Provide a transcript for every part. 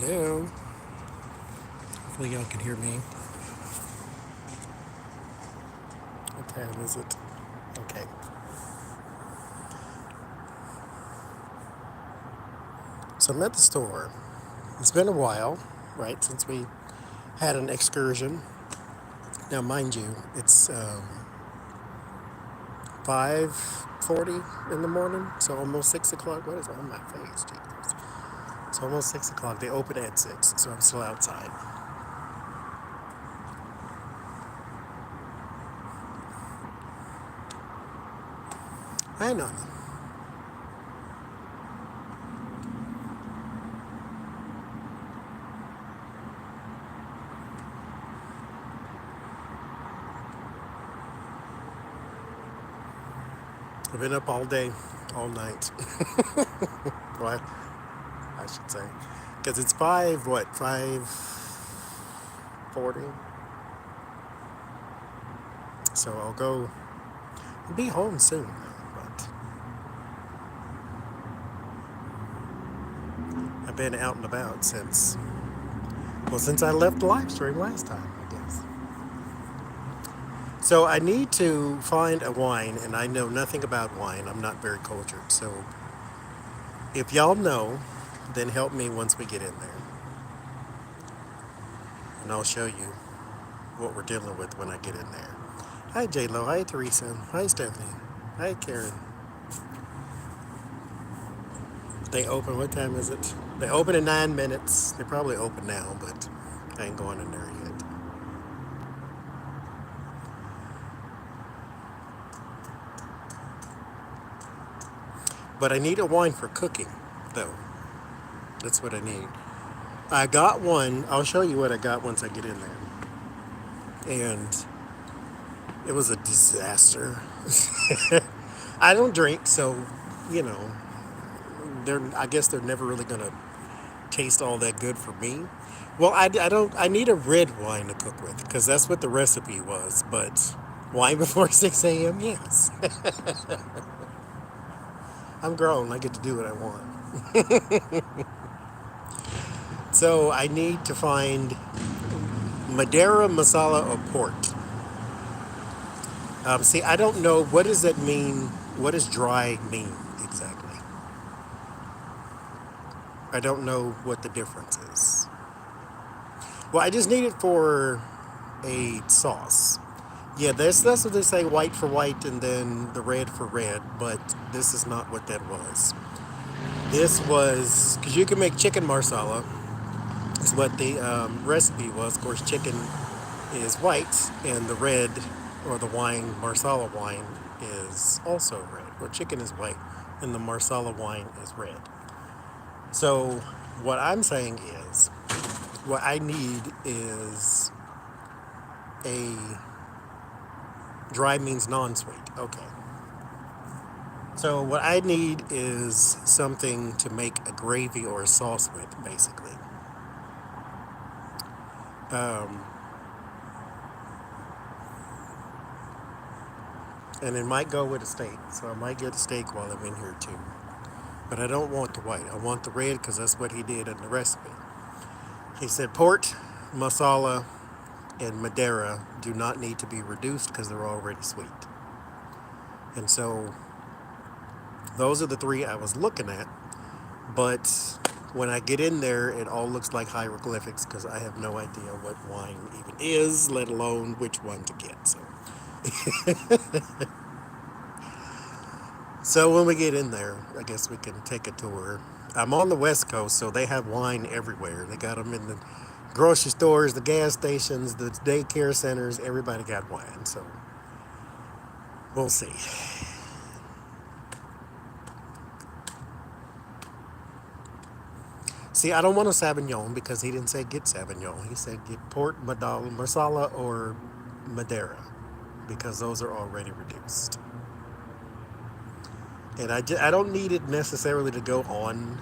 Hello. Hopefully y'all can hear me. What time is it? Okay. So I'm at the store. It's been a while, right, since we had an excursion. Now, mind you, it's 5:40 in the morning, so almost 6 o'clock. What is on my face? Jesus. It's almost 6 o'clock. They open at 6, so I'm still outside. I know. I've been up all day, all night. Well, I should say. Because it's 5:40? So I'll be home soon. But I've been out and about since I left the live stream last time, I guess. So I need to find a wine, and I know nothing about wine. I'm not very cultured. So if y'all know, then help me once we get in there. And I'll show you what we're dealing with when I get in there. Hi, J-Lo. Hi, Teresa. Hi, Stephanie. Hi, Karen. They open, what time is it? They open in 9 minutes. They probably open now, but I ain't going in there yet. But I need a wine for cooking, though. That's what I need. I got one. I'll show you what I got once I get in there. And it was a disaster. I don't drink, so, you know, I guess they're never really going to taste all that good for me. Well, I need a red wine to cook with because that's what the recipe was. But wine before 6 a.m., yes. I'm grown. I get to do what I want. So I need to find Madeira, masala, or port. See, I don't know. What does that mean? What does dry mean exactly? I don't know what the difference is. Well, I just need it for a sauce. Yeah, that's what they say, white for white and then the red for red, but this is not what that was. This was, because you can make chicken marsala, is what the recipe was. Of course, chicken is white, and the red, or the wine, marsala wine, is also red. Or chicken is white, and the marsala wine is red. So, what I'm saying is, what I need is a dry means non-sweet. Okay. So what I need is something to make a gravy or a sauce with, basically. Um, and it might go with a steak, so I might get a steak while I'm in here too. But I don't want the white. I want the red because that's what he did in the recipe. He said port, masala, and Madeira do not need to be reduced because they're already sweet. And so those are the three I was looking at. But when I get in there, it all looks like hieroglyphics because I have no idea what wine even is, let alone which one to get. So when we get in there, I guess we can take a tour. I'm on the West Coast, so they have wine everywhere. They got them in the grocery stores, the gas stations, the daycare centers. Everybody got wine, so we'll see. See, I don't want a Sauvignon because he didn't say get Sauvignon. He said get Port, Marsala, or Madeira because those are already reduced. And I don't need it necessarily to go on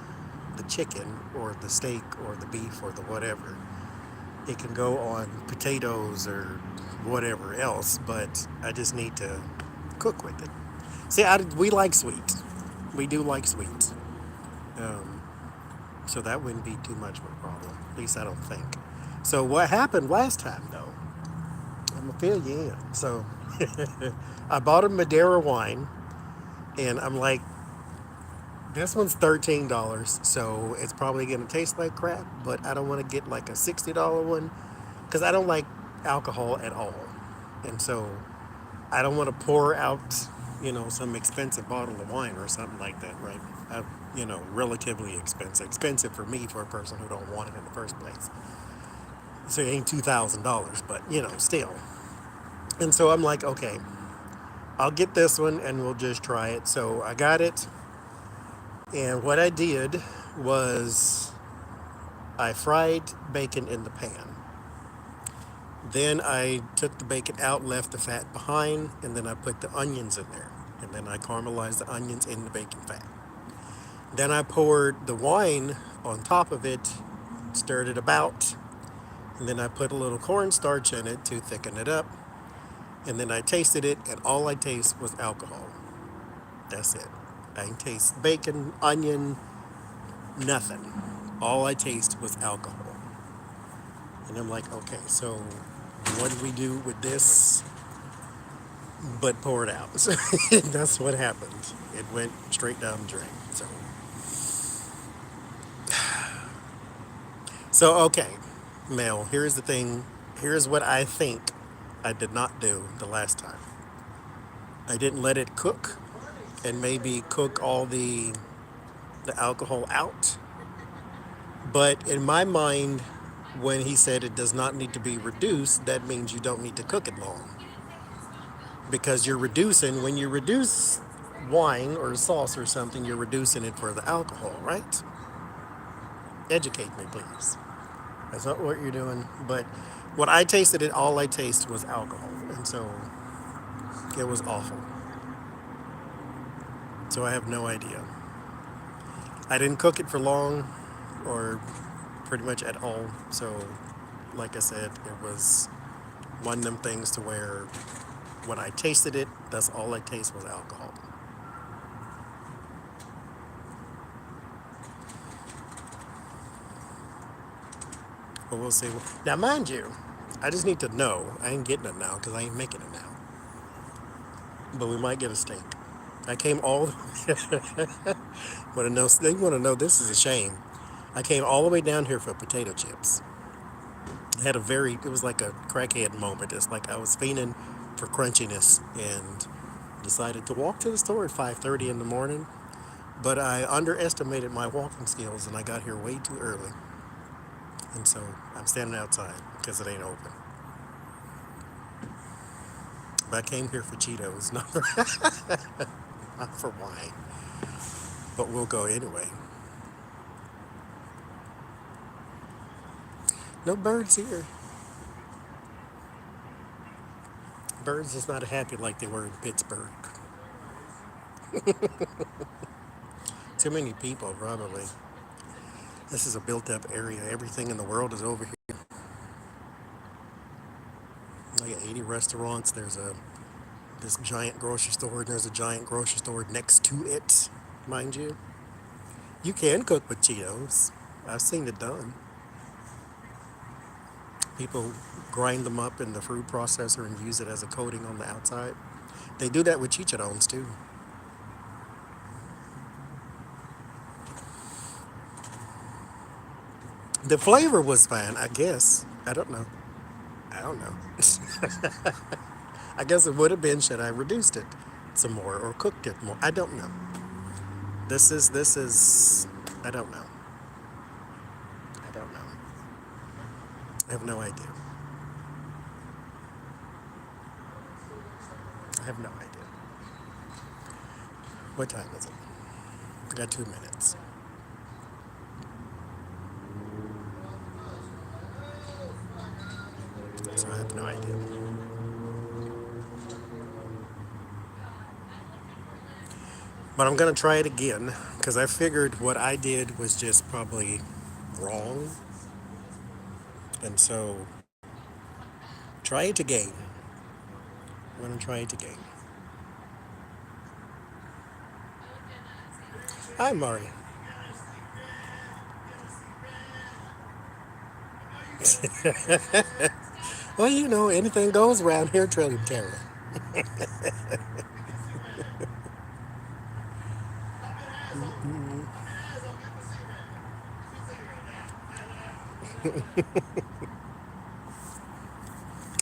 the chicken or the steak or the beef or the whatever. It can go on potatoes or whatever else, but I just need to cook with it. See, we like sweet. We do like sweet. Um, So that wouldn't be too much of a problem. At least I don't think. So what happened last time though? I'm gonna fill you in. So I bought a Madeira wine, and I'm like, this one's $13, so it's probably gonna taste like crap. But I don't want to get like a $60 one because I don't like alcohol at all, and so I don't want to pour out, some expensive bottle of wine or something like that, right? Relatively expensive, expensive for me for a person who don't want it in the first place. So it ain't $2,000, but still. And so I'm like, okay, I'll get this one and we'll just try it. So I got it, and what I did was I fried bacon in the pan. Then I took the bacon out, left the fat behind, and then I put the onions in there. And then I caramelized the onions in the bacon fat. Then I poured the wine on top of it, stirred it about, and then I put a little cornstarch in it to thicken it up. And then I tasted it, and all I taste was alcohol. That's it. I didn't taste bacon, onion, nothing. All I taste was alcohol. And I'm like, okay, so what do we do with this? But pour it out. So that's what happened. It went straight down the drain. So okay, Mel, here's the thing. Here's what I think I did not do the last time. I didn't let it cook and maybe cook all the alcohol out. But in my mind, when he said it does not need to be reduced, that means you don't need to cook it long. Because you're reducing, when you reduce wine or sauce or something, you're reducing it for the alcohol, right? Educate me, please. That's not what you're doing. But what I tasted, all I tasted was alcohol. And so it was awful. So I have no idea. I didn't cook it for long or pretty much at all. So, like I said, it was one of them things to where when I tasted it, that's all I tasted was alcohol. But we'll see. Now, mind you, I just need to know. I ain't getting it now because I ain't making it now. But we might get a steak. I came all. Want to know? They want to know. This is a shame. I came all the way down here for potato chips. I had it was like a crackhead moment. It's like I was fiending for crunchiness and decided to walk to the store at 5:30 in the morning. But I underestimated my walking skills and I got here way too early. And so I'm standing outside because it ain't open. But I came here for Cheetos, not not for wine. But we'll go anyway. No birds here. Birds is not happy like they were in Pittsburgh. Too many people, probably. This is a built up area. Everything in the world is over here. I got 80 restaurants. There's this giant grocery store, and there's a giant grocery store next to it, mind you. You can cook with Cheetos. I've seen it done. People grind them up in the food processor and use it as a coating on the outside. They do that with chicharrones too. The flavor was fine, I guess. I don't know. I don't know. I guess it would have been should I reduced it some more or cooked it more. I don't know. This is I don't know. I don't know. I have no idea. I have no idea. What time is it? I got 2 minutes. So I have no idea. But I'm gonna try it again because I figured what I did was just probably wrong. And so try it again. I'm gonna try it again. Hi, Mari. Well, anything goes around here, Trillium Terror.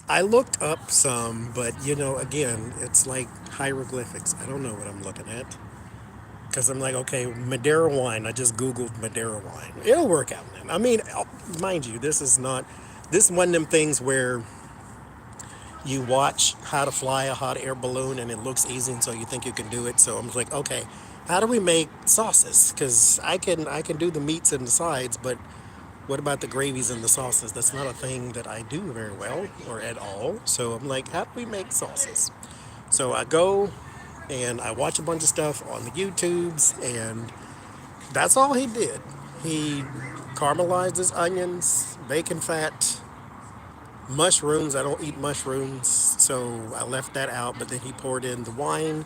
I looked up some, but again, it's like hieroglyphics. I don't know what I'm looking at. Because I'm like, okay, Madeira wine. I just Googled Madeira wine. It'll work out, man. I mean, mind you, this is one of them things where you watch how to fly a hot air balloon and it looks easy, and so you think you can do it. So I'm like, okay, how do we make sauces? Because I can do the meats and the sides, but what about the gravies and the sauces? That's not a thing that I do very well or at all. So I'm like, how do we make sauces? So I go and I watch a bunch of stuff on the YouTubes, and that's all he did. He caramelized his onions, bacon fat, mushrooms. I don't eat mushrooms, so I left that out. But then he poured in the wine,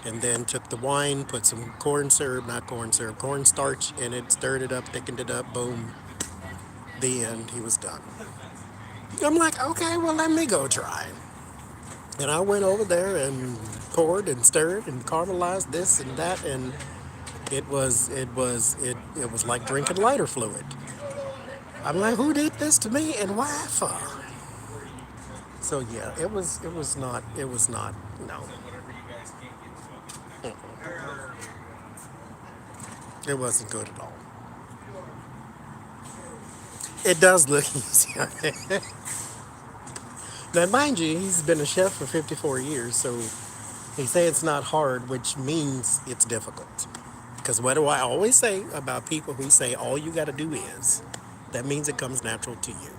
and then took the wine, put some corn syrup, not corn syrup, cornstarch in it, stirred it up, thickened it up, boom. The end. He was done. I'm like, okay, well, let me go try. And I went over there and poured and stirred and caramelized this and that, and it was like drinking lighter fluid. I'm like, who did this to me and why for? So yeah, it was not no, it wasn't good at all. It does look easier. Now mind you, he's been a chef for 54 years, so he say it's not hard, which means it's difficult. Because what do I always say about people who say all you got to do is, that means it comes natural to you.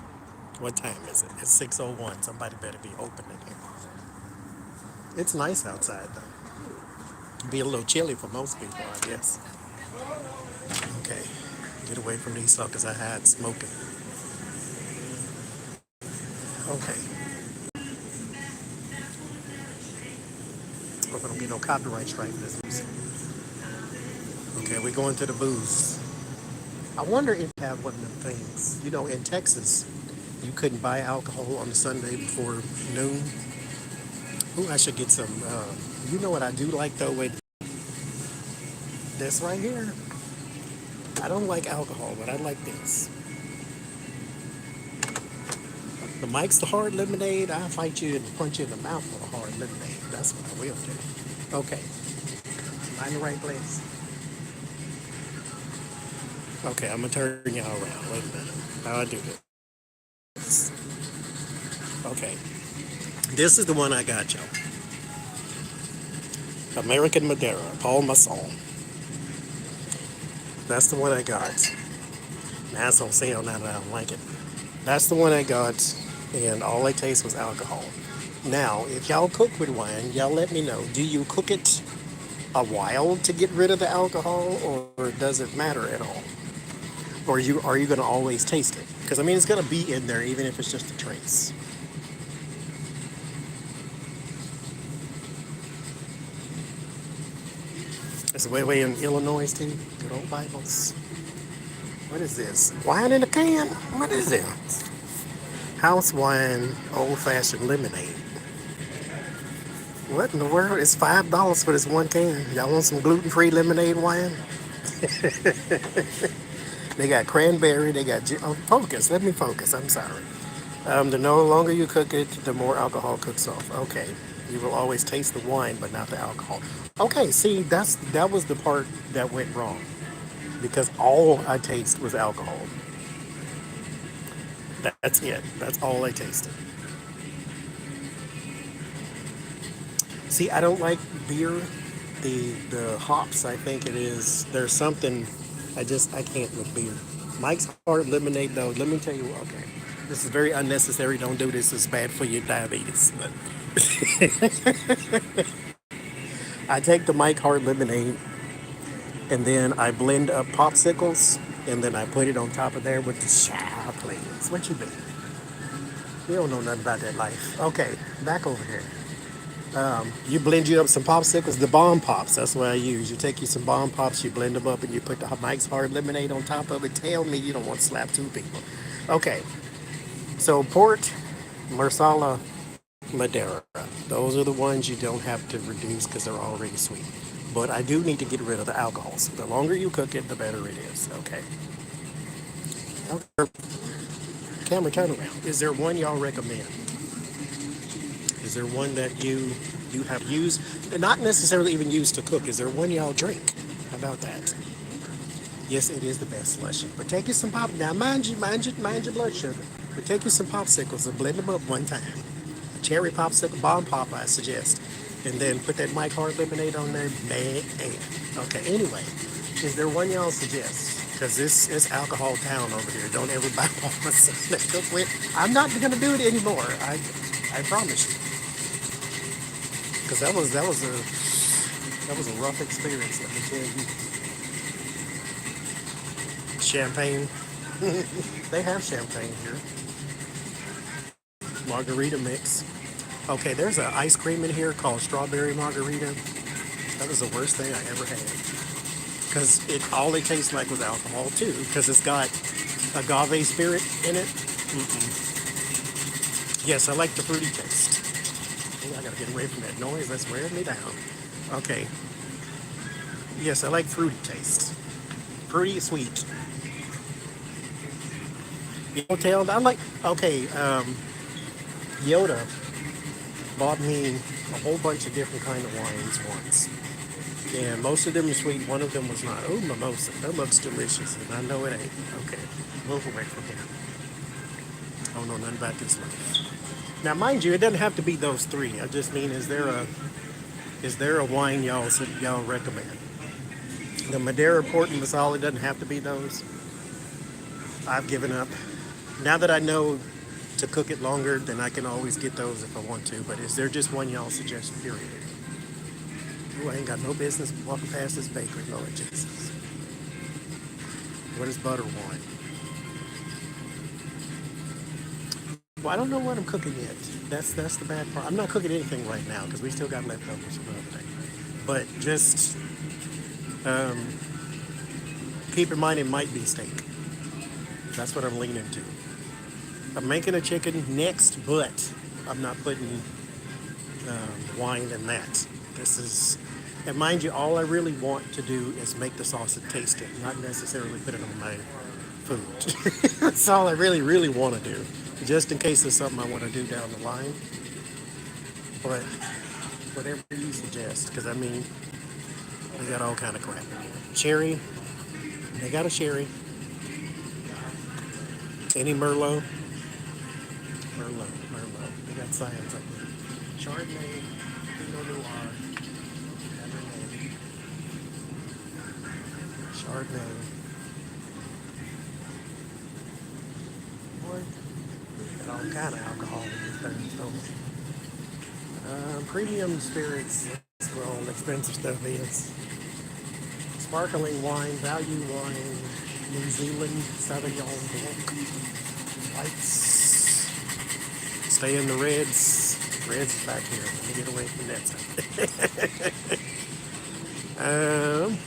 What time is it? It's 6:01. Somebody better be open in here. It's nice outside though. Be a little chilly for most people, I guess. Okay, get away from these suckers I had smoking. Okay, hope I don't get no copyright strike for this music. Okay, we're going to the booze. I wonder if they have one of them things. In Texas, you couldn't buy alcohol on the Sunday before noon. Ooh, I should get some. You know what I do like though? With this right here, I don't like alcohol, but I like this. The Mike's the hard lemonade. I'll fight you and punch you in the mouth for a hard lemonade. That's what I will do. Okay, am I in the right place? Okay, I'm gonna turn y'all around. Wait a minute. How I do this? Okay, this is the one I got y'all. American Madeira, Paul Masson. That's the one I got. That's on sale now that I don't like it. That's the one I got, and all I taste was alcohol. Now, if y'all cook with wine, y'all let me know. Do you cook it a while to get rid of the alcohol, or does it matter at all? Or are you gonna always taste it? Because I mean, it's gonna be in there even if it's just a trace. It's way in Illinois too. Good old Bibles. What is this? Wine in a can? What is it? House wine, old fashioned lemonade. What in the world? It's $5 for this one can. Y'all want some gluten free lemonade wine? They got cranberry. They got focus. Let me focus. I'm sorry. The no longer you cook it, the more alcohol cooks off. Okay, you will always taste the wine, but not the alcohol. Okay, see, that was the part that went wrong because all I taste was alcohol. That's it. That's all I tasted. See, I don't like beer. The hops, I think it is. There's something I can't with beer. Mike's Hard Lemonade though. Let me tell you. Okay, this is very unnecessary. Don't do this. It's bad for your diabetes. But I take the Mike Hard Lemonade and then I blend up popsicles and then I put it on top of there with the shower, please. What you mean? You don't know nothing about that life. Okay, back over here. You blend you up some popsicles, the bomb pops. That's what I use. You take you some bomb pops, you blend them up, and you put the Mike's Hard Lemonade on top of it. Tell me you don't want to slap two people. Okay, So port, Marsala, Madeira. Those are the ones you don't have to reduce because they're already sweet. But I do need to get rid of the alcohols. The longer you cook it, the better it is. Okay. Okay. Camera turnaround. Is there one y'all recommend? Is there one that you have used, not necessarily even used to cook? Is there one y'all drink? How about that? Yes, it is the best slushy. But take you some pop. Now, mind your blood sugar. But take you some popsicles and blend them up one time. A cherry popsicle, bomb pop, I suggest. And then put that Mike Hard lemonade on there. Man. Okay, anyway, is there one y'all suggest? Because this is alcohol town over here. Don't ever buy all my stuff that cook with. I'm not going to do it anymore. I promise you. Because that was a rough experience, let me tell you. Champagne. They have champagne here. Margarita mix. Okay, there's an ice cream in here called strawberry margarita. That was the worst thing I ever had. Because all it tastes like was alcohol too. Because it's got agave spirit in it. Yes, I like the fruity taste. Oh, I gotta get away from that noise. That's wearing me down. Okay. Yes, I like fruity taste. Fruity sweet. Hotel. I like. Okay. Yoda bought me a whole bunch of different kind of wines once. And most of them were sweet. One of them was not. Oh, mimosa. That looks delicious. And I know it ain't. Okay. Move away from here. I don't know nothing about this life. Now, mind you, it doesn't have to be those three. I just mean, is there a wine y'all recommend? The Madeira, Port, and Masala doesn't have to be those. I've given up. Now that I know to cook it longer, then I can always get those if I want to. But is there just one y'all suggest, period? Ooh, I ain't got no business walking past this bakery, Lord Jesus. What is butter wine? Well, I don't know what I'm cooking yet. That's the bad part. I'm not cooking anything right now because we still got leftovers from the other day. But just keep in mind it might be steak. That's what I'm leaning to. I'm making a chicken next, but I'm not putting wine in that. This is, and mind you, all I really want to do is make the sauce and taste it, not necessarily put it on my food. That's all I really, really want to do, just in case there's something I want to do down the line. But whatever you suggest, because I mean, we got all kind of crap in here. Cherry, they got a sherry. Any Merlot? Merlot. They got science up there. Chardonnay, Pinot Noir, Cabernet, Chardonnay. Boy, got all kind of alcohol in this thing. So, premium spirits, that's where all the expensive stuff is. Sparkling wine, value wine, New Zealand, Sauvignon Blanc, whites. Stay in the reds. Reds is back here. Let me get away from that side.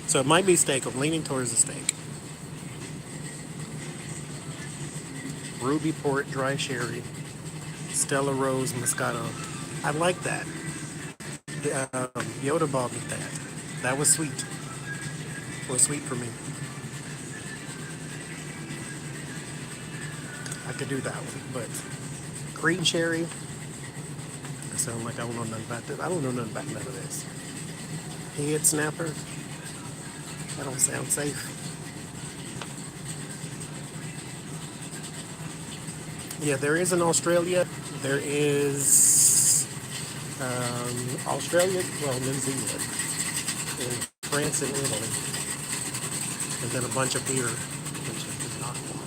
So it might be steak. I'm leaning towards the steak. Ruby Port, dry sherry, Stella Rose, Moscato. I like that. Yoda bought me that. That was sweet. It was sweet for me. I could do that one, but green cherry. I sound like I don't know nothing about this. I don't know nothing about none of this. Head snapper. That don't sound safe. Yeah, there is in Australia. There is Australia, well, New Zealand, and France and Italy, and then a bunch of beer, which is not one.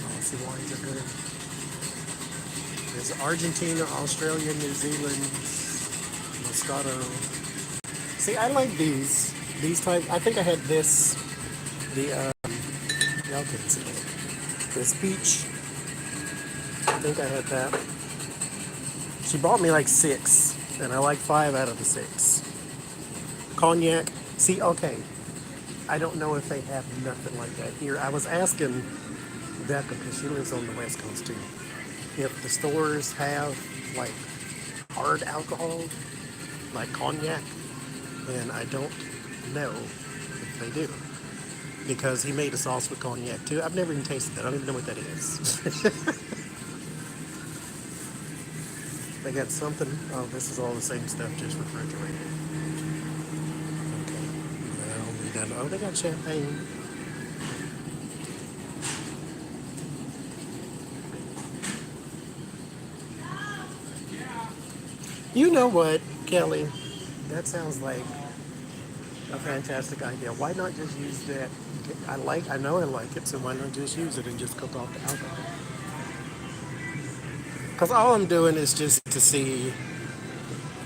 Oh, see, wines are good. There's Argentina, Australia, New Zealand, Moscato. See, I like these. These type. I think I had this. Y'all couldn't see it. This peach. I think I had that. She bought me like 6, and I like 5 out of the 6. Cognac. See, okay, I don't know if they have nothing like that here. I was asking Becca, because she lives on the West Coast too, if the stores have like hard alcohol, like cognac, and I don't know if they do. Because he made a sauce with cognac too. I've never even tasted that. I don't even know what that is. They got something. Oh, this is all the same stuff, just refrigerated. Okay. Well, we got, oh, they got champagne. You know what, Kelly? That sounds like a fantastic idea. Why not just use that? I know I like it, so why not just use it and just cook off the alcohol? Because all I'm doing is just to see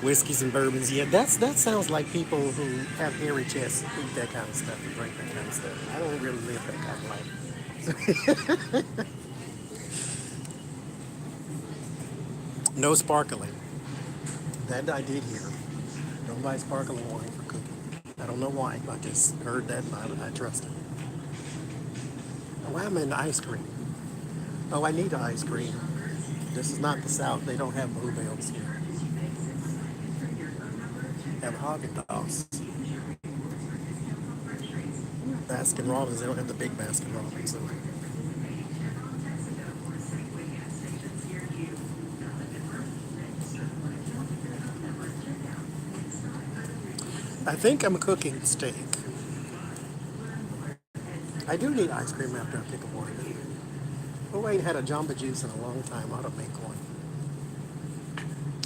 whiskeys and bourbons. Yeah, that sounds like people who have hairy chests eat that kind of stuff and drink that kind of stuff. I don't really live that kind of life. No sparkling. That I did hear. Don't buy sparkling wine for cooking. I don't know why. I just heard that and I trust it. Why am I in ice cream? Oh, I need ice cream. This is not the South. They don't have bluebells here. They have Haagen-Dazs. Baskin Robbins. They don't have the big Baskin Robbins. So. I think I'm cooking steak. I do need ice cream after I pick a one. Oh, I ain't had a Jamba Juice in a long time. I ought to make one.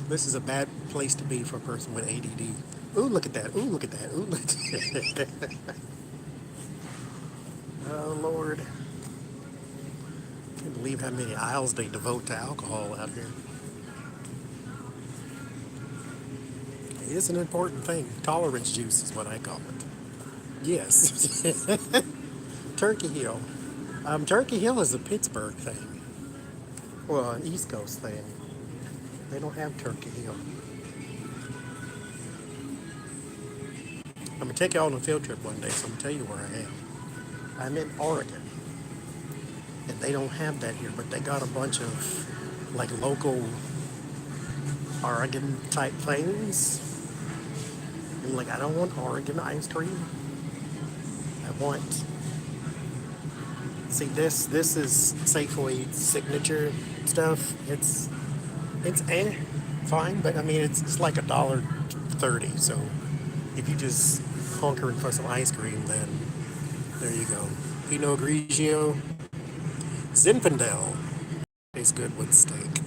This is a bad place to be for a person with ADD. Ooh, look at that. Ooh, look at that. Ooh, look at that. Oh, Lord. I can't believe how many aisles they devote to alcohol out here. It is an important thing. Tolerance juice is what I call it. Yes. Turkey Hill. Turkey Hill is a Pittsburgh thing. Well, an East Coast thing. They don't have Turkey Hill. I'm going to take you all on a field trip one day, so I'm going to tell you where I am. I'm in Oregon. And they don't have that here, but they got a bunch of like local Oregon type things. And like, I don't want Oregon ice cream. I want. See, this is Safeway signature stuff. It's fine, but I mean it's like $1.30. So if you just hunkering for some ice cream, then there you go. Pinot Grigio, Zinfandel tastes good with steak.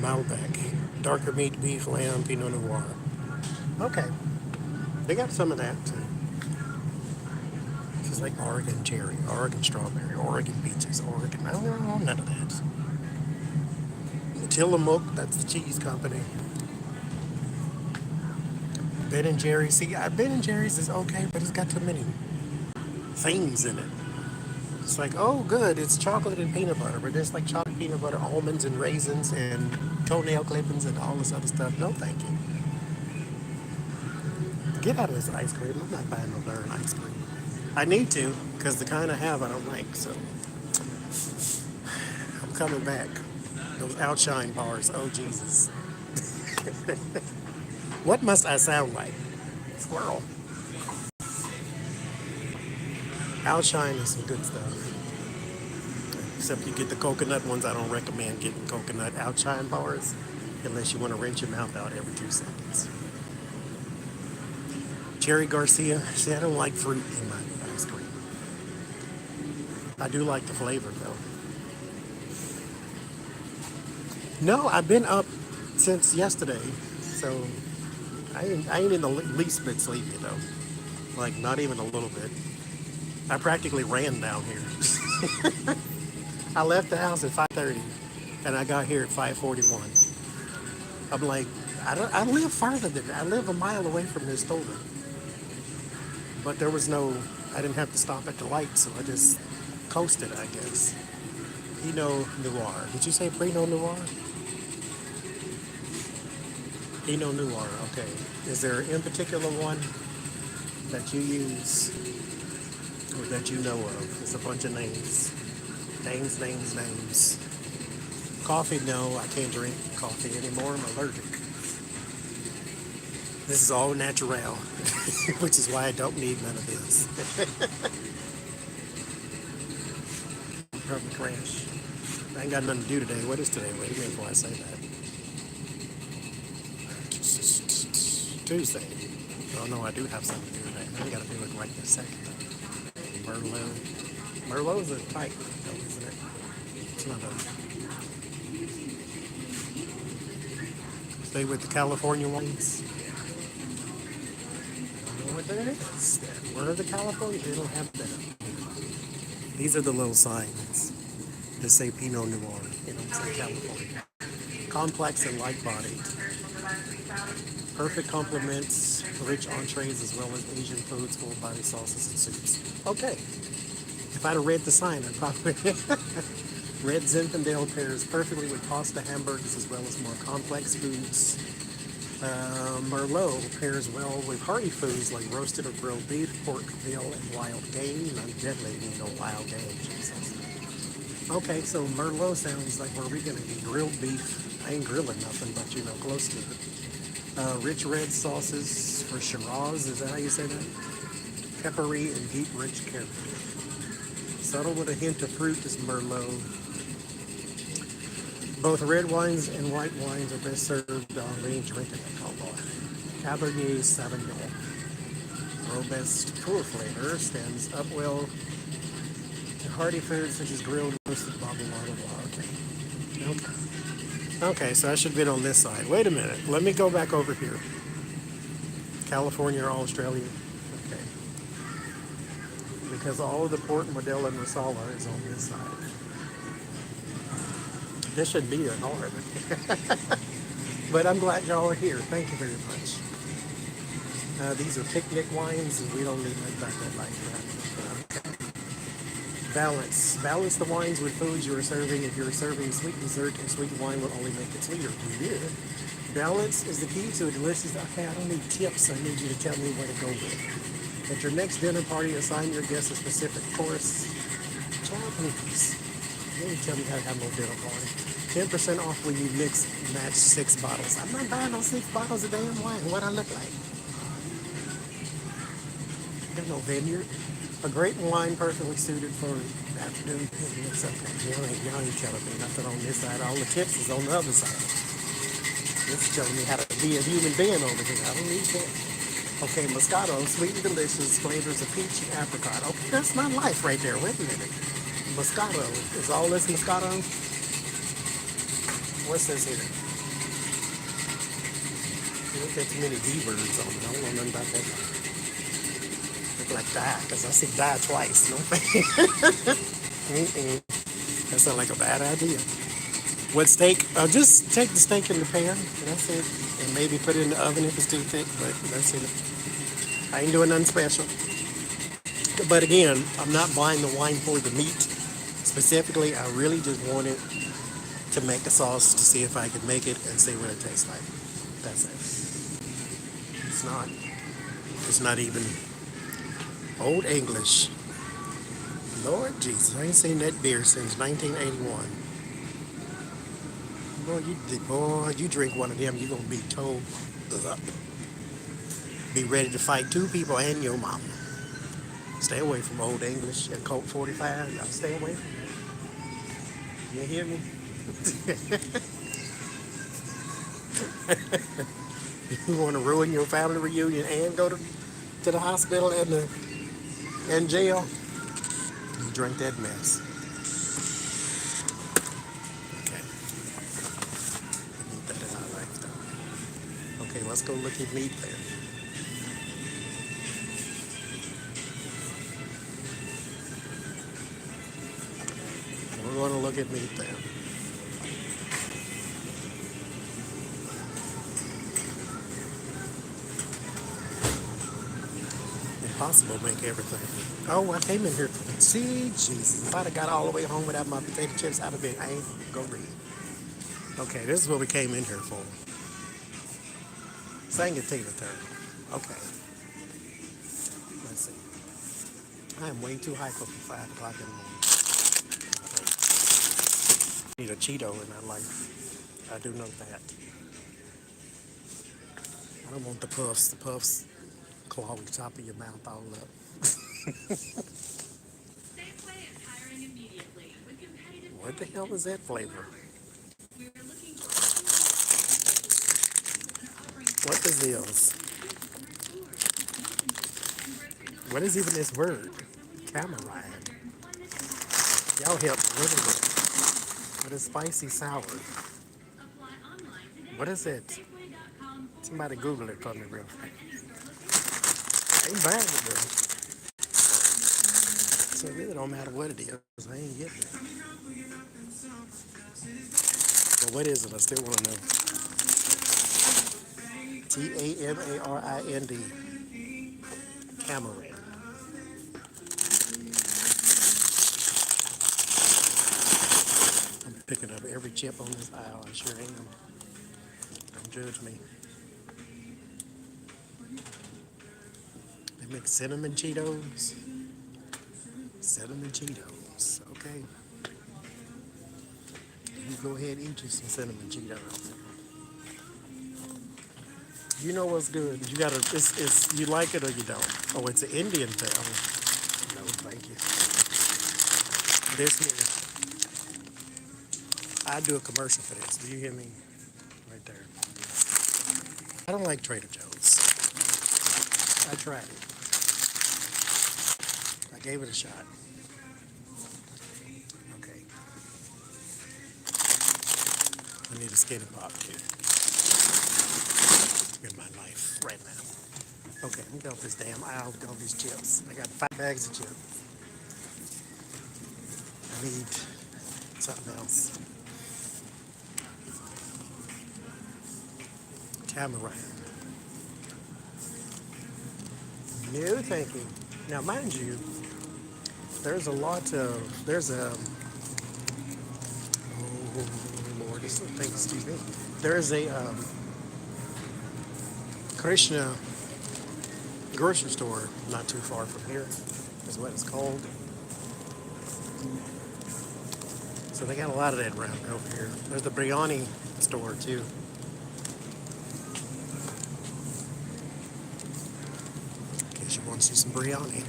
Malbec, darker meat, beef, lamb, Pinot Noir. Okay, they got some of that too. This is like Oregon cherry, Oregon strawberry, Oregon peaches, Oregon. I don't know none of that. Tillamook, that's the cheese company. Ben and Jerry's. See, Ben and Jerry's is okay, but it's got too many things in it. It's like, oh, good, it's chocolate and peanut butter, but there's like chocolate, peanut butter, almonds and raisins and toenail clippings and all this other stuff. No, thank you. Get out of this ice cream. I'm not buying no darn ice cream. I need to, because the kind I have I don't like, so I'm coming back. Those outshine bars, oh Jesus. What must I sound like? Squirrel. Outshine is some good stuff. Except you get the coconut ones. I don't recommend getting coconut outshine bars unless you want to rinse your mouth out every 2 seconds. Cherry Garcia. See, I don't like fruit in my ice cream. I do like the flavor though. No, I've been up since yesterday, so I ain't in the least bit sleepy though. Like not even a little bit. I practically ran down here. I left the house at 5:30, and I got here at 5:41. I'm like, I live farther than that. I live a mile away from this store, but there was no. I didn't have to stop at the light, so I just coasted, I guess. Pinot Noir. Did you say Pinot Noir? Pinot Noir. Okay. Is there in particular one that you use or that you know of. It's a bunch of names. Names. Coffee, no, I can't drink coffee anymore. I'm allergic. This is all natural, which is why I don't need none of this. From the crash. I ain't got nothing to do today. What is today? Wait a minute before I say that. Tuesday. Oh no, I do have something to do today. I ain't got to do it right this second. Merlot. Merlot's a type, though, isn't it? It's not a. Stay with the California ones. I don't know what that is. Where are the California? They don't have that. These are the little signs that say Pinot Noir. You know, say California. Complex and light-bodied. Perfect complements, rich entrees as well as Asian foods, full body sauces and soups. Okay. If I'd have read the sign, I'd probably. Red Zinfandel pairs perfectly with pasta, hamburgers, as well as more complex foods. Merlot pairs well with hearty foods like roasted or grilled beef, pork, veal, and wild game. I'm deadly need no wild game, Jesus. Okay, so Merlot sounds like where we're going to eat grilled beef. I ain't grilling nothing, but you know, close to it. Rich red sauces for Shiraz, is that how you say that? Peppery and deep rich character. Subtle with a hint of fruit is Merlot. Both red wines and white wines are best served on range drinking alcohol. Cabernet Sauvignon. Robust, full flavor, stands up well to hearty foods such as grilled, roasted, blah, blah, blah, blah. Okay. Okay, so I should have been on this side. Wait a minute. Let me go back over here. California or Australia. Okay. Because all of the port, Modelo, and Masala is on this side. This should be the north. But I'm glad y'all are here. Thank you very much. These are picnic wines, and we don't need much about that life. Okay. Balance. Balance the wines with foods you are serving. If you're serving sweet dessert, and sweet wine will only make it sweeter. Yeah. Balance is the key to a delicious. Okay, I don't need tips. I need you to tell me where to go with. At your next dinner party, assign your guests a specific course. Child, please. Maybe tell me how to have more dinner party. 10% off when you match 6 bottles. I'm not buying no 6 bottles of damn wine. What I look like? There's no vineyard. A great wine perfectly suited for afternoon picnic. Y'all ain't telling me nothing on this side. All the tips is on the other side. This is telling me how to be a human being over here. I don't need that. Okay, Moscato, sweet and delicious, flavors of peach and apricot. Okay, that's my life right there. Wait a minute. Moscato. Is all this Moscato? What's this here? Look at too many D-birds on it. I don't know nothing about that. Look like die, because I see die twice. No That sounds like a bad idea. What steak? Just take the steak in the pan. That's it. And maybe put it in the oven if it's too thick, but that's it. I ain't doing nothing special. But again, I'm not buying the wine for the meat. Specifically, I really just wanted to make a sauce to see if I could make it and see what it tastes like. That's it. It's not even Old English. Lord Jesus, I ain't seen that beer since 1981. Boy, you drink one of them, you're going to be told up. Be ready to fight 2 people and your mama. Stay away from Old English and Colt 45. Y'all stay away from it. You hear me? You want to ruin your family reunion and go to the hospital and jail? You drink that mess. Okay. We need that in our life, though. Okay, let's go look at meat then. We're going to look at meat then. Impossible to make everything. Oh, I came in here for the Jesus. If I'd have got all the way home without my potato chips, I'd have been, I ain't go read. Okay, this is what we came in here for. Sang it, Tina Turner. Okay. I am way too hyper for 5 o'clock in the morning. I need a Cheeto in my life. I do know that. I don't want the puffs. The puffs clog the top of your mouth all up. What the hell is that flavor? What is this? What is even this word? Tamarind. Y'all help me. What is it? What is spicy sour? What is it? Somebody Google it for me real fast. I ain't buying it though. So it really don't matter what it is. I ain't getting it. But what is it? I still want to know. Tamarind. Tamarind. I'm picking up every chip on this aisle. I sure am. Don't judge me. They make cinnamon Cheetos. Cinnamon Cheetos. Okay. You go ahead and eat you some cinnamon Cheetos. You know what's good. You gotta. It's you like it or you don't. Oh, it's an Indian thing. Oh, no, thank you. This here. I do a commercial for this. Do you hear me? Right there. I don't like Trader Joe's. I tried it. I gave it a shot. Okay. I need a skinny pop too. In my life right now. Okay, let me get off this damn aisle with all these chips. I got 5 bags of chips. I need something else. Tamarind. No, thank you. Now, mind you, there's a lot of, oh Lord, this thing, excuse me. There's a Krishna grocery store not too far from here, is what it's called. So they got a lot of that around over here. There's the biryani store too. In case you want to see some biryani.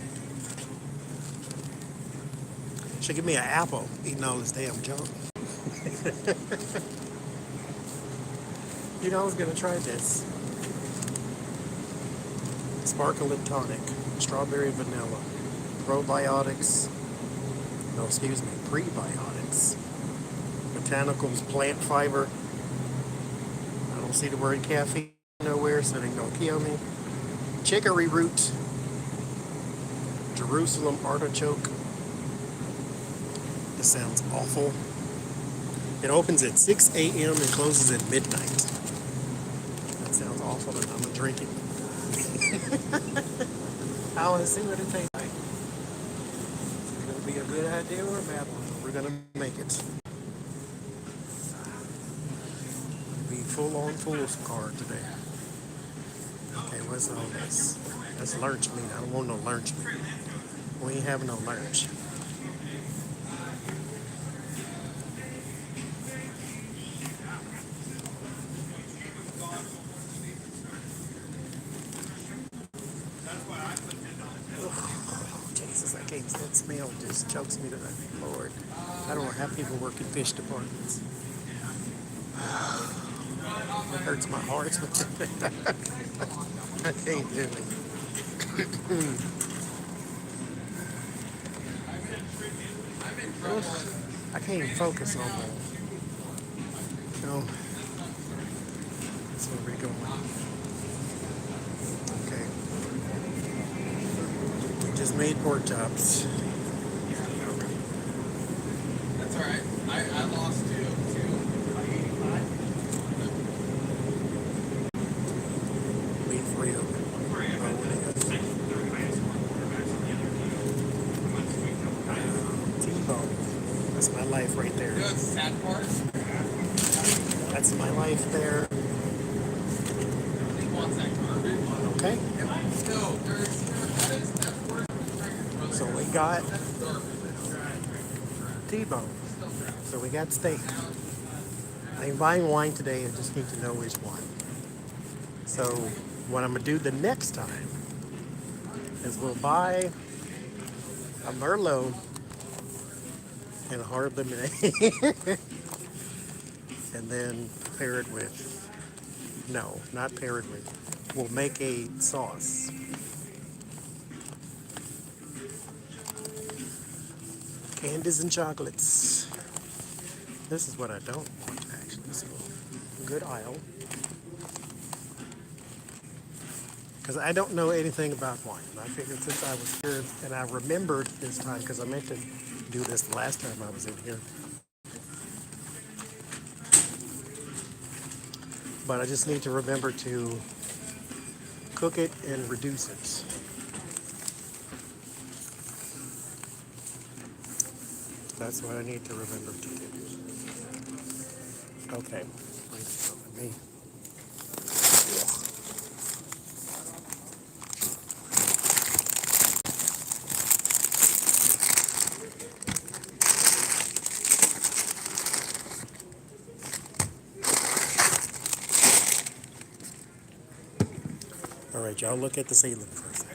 Should give me an apple eating all this damn junk. You know I was gonna try this. Sparkling tonic, strawberry vanilla, probiotics, no excuse me, prebiotics, botanicals, plant fiber. I don't see the word caffeine nowhere, so they ain't gonna kill me. Chicory root, Jerusalem artichoke. This sounds awful. It opens at 6 a.m. and closes at midnight. That sounds awful, and I'm gonna drink it. I want to see what it tastes like. Is it going to be a good idea or a bad one? We're going to make it. Be full-on fool's card today. Okay, what's all this? That's lunch meat. I don't want no lunch meat. We ain't having no lunch. That smell just chokes me to the Lord. I don't know how people work in fish departments. It hurts my heart. I can't do it. I can't even focus on that. No. That's where we're going. Okay. We just made pork chops. That's alright. I lost two. Beef rib. T-bone. That's my life right there. You know what's the sad part? That's my life there. He wants that garbage. Okay. No, that's worth. So wait got T-bone. So we got steak. I ain't buying wine today. I just need to know which one. So what I'm gonna do the next time is we'll buy a Merlot and a hard lemonade, and then pair it with. No, not pair it with. We'll make a sauce. Candies and chocolates. This is what I don't want, actually. So, good aisle. Because I don't know anything about wine. I figured since I was here, and I remembered this time, because I meant to do this the last time I was in here. But I just need to remember to cook it and reduce it. That's what I need to remember to do. Okay. Let me. All right, y'all look at the ceiling for a second.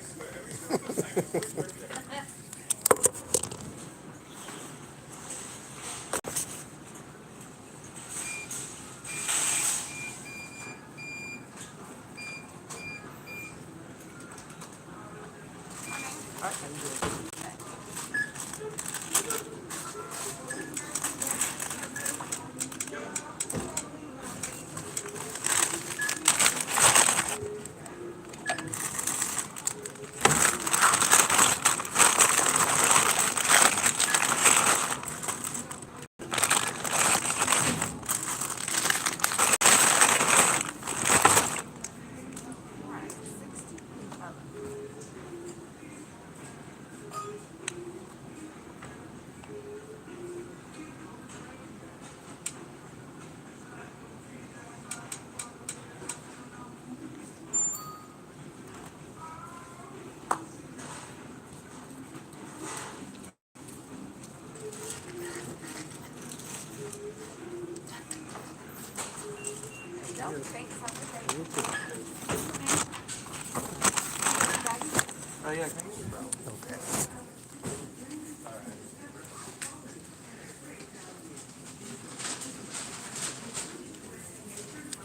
Oh yeah, thank you, bro. Okay.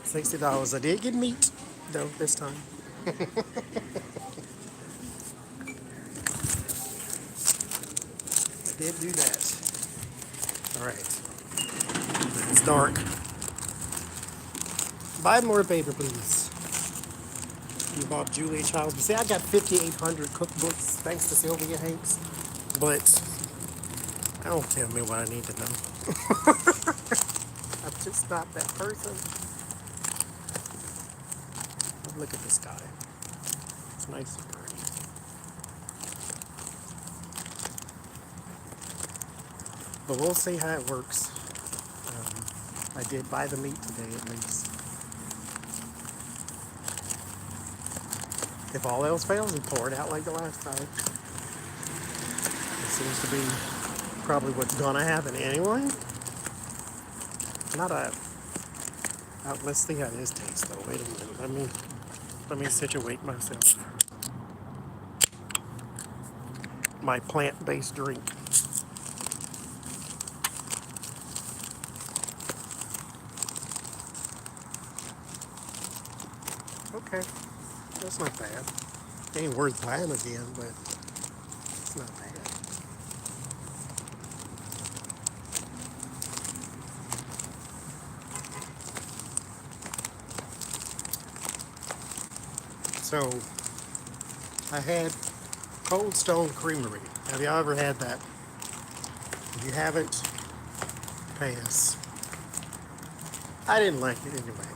$60. I did get meat, though, this time. I did do that. All right. It's dark. Buy more paper, please. You bought Julia Child's. See, I got 5,800 cookbooks thanks to Sylvia Hanks. But don't tell me what I need to know. I'm just not that person. Look at the sky. It's nice and pretty. But we'll see how it works. I did buy the meat today at least. If all else fails, we pour it out like the last time. It seems to be probably what's gonna happen anyway. Not a. Let's see how this tastes though. Wait a minute. Let me situate myself. My plant-based drink. Okay, that's not bad. Ain't worth buying again, but it's not bad. So, I had Cold Stone Creamery. Have y'all ever had that? If you haven't, pass. I didn't like it anyway.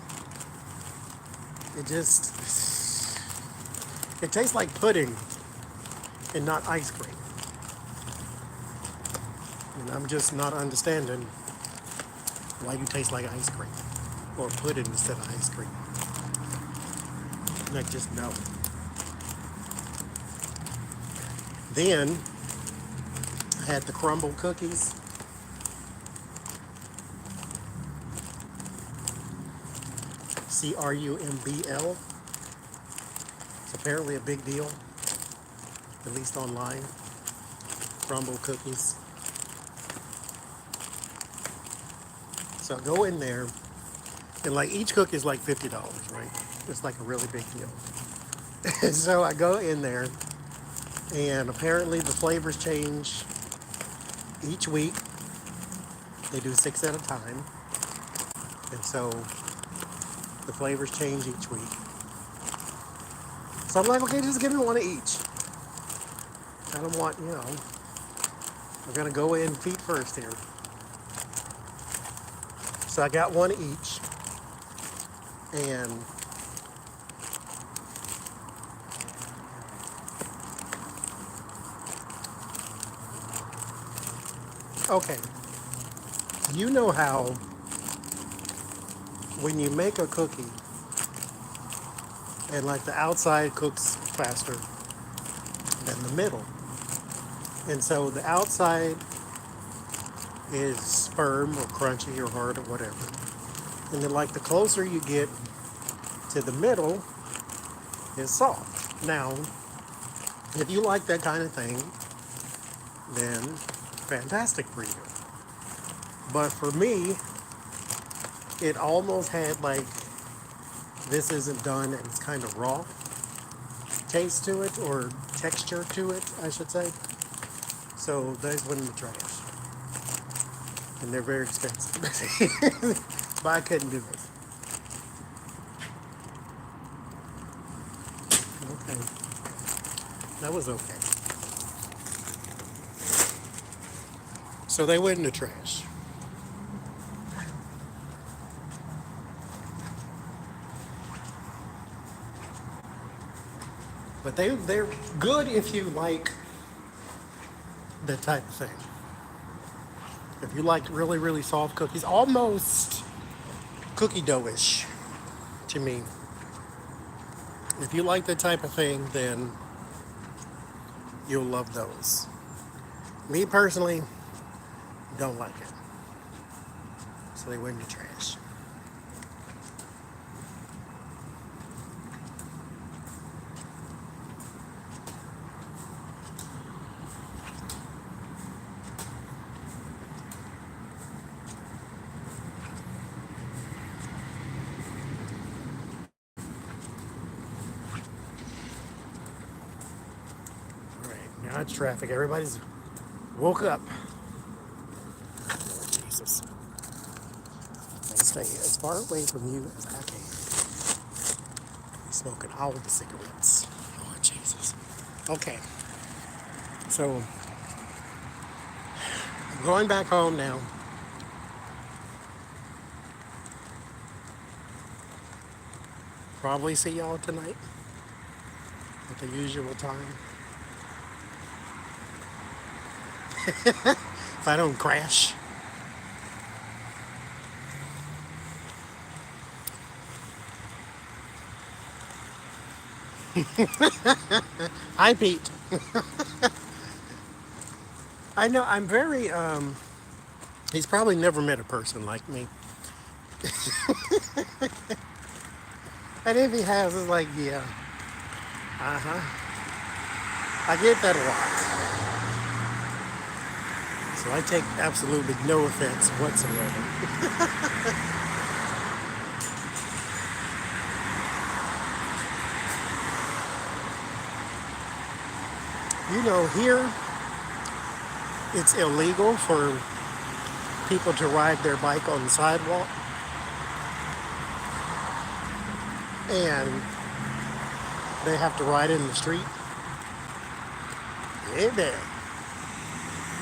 It tastes like pudding and not ice cream. And I'm just not understanding why you taste like ice cream or pudding instead of ice cream. Like, just no. Then had the crumble cookies. CRUMBL. It's apparently a big deal, at least online. Crumble cookies. So I go in there, and like each cookie is like $50, right? It's like a really big deal. And so I go in there, and apparently the flavors change each week. They do 6 at a time. And so the flavors change each week. So I'm like, okay, just give me one of each. I don't want, we're going to go in feet first here. So I got one of each. And okay, you know how when you make a cookie and like the outside cooks faster than the middle. And so the outside is firm or crunchy or hard or whatever. And then like the closer you get to the middle is soft. Now, if you like that kind of thing, then fantastic for you. But for me, it almost had like, this isn't done and it's kind of raw taste to it, or texture to it, I should say. So those went in the trash. And they're very expensive. But I couldn't do this. Okay. That was okay. So they went in the trash. But they're good if you like that type of thing. If you like really, really soft cookies, almost cookie dough-ish to me. If you like that type of thing, then you'll love those. Me personally, don't like it. So they went in the trash. Now it's traffic. Everybody's woke up. Lord Jesus. I stay as far away from you as I can. He's smoking all the cigarettes. Lord Jesus. Okay. So I'm going back home now. Probably see y'all tonight at the usual time. If I don't crash. Hi, Pete. I know, I'm very, he's probably never met a person like me. And if he has, it's like, yeah. I get that a lot. So I take absolutely no offense whatsoever. You know, here, it's illegal for people to ride their bike on the sidewalk. And they have to ride in the street. Yeah, man.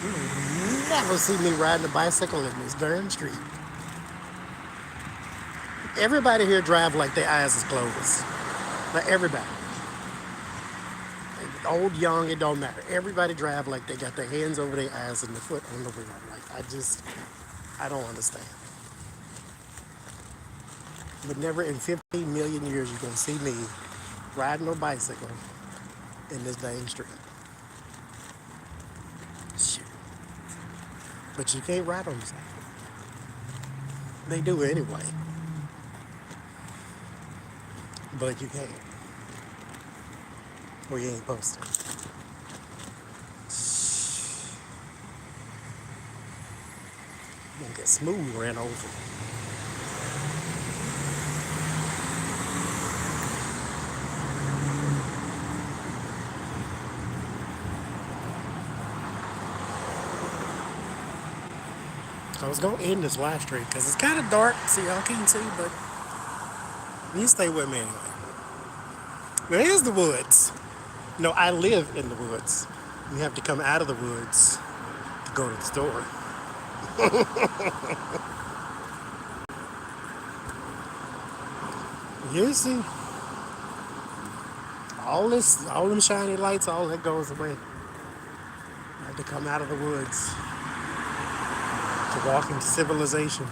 You will never see me riding a bicycle in this darn street. Everybody here drive like their eyes is closed. Like everybody. Old, young, it don't matter. Everybody drive like they got their hands over their eyes and their foot on the wheel. Like, I don't understand. But never in 15 million years you're going to see me riding a bicycle in this dang street. Shoot. But you can't ride on the side. They do anyway, but you can't. Or you ain't supposed to. You gonna get smooth ran over. I was gonna end this live stream because it's kind of dark, so y'all can't see, but you stay with me anyway. There's the woods. No, I live in the woods. You have to come out of the woods to go to the store. You see, all them shiny lights, all that goes away. I have to come out of the woods to walk into civilization.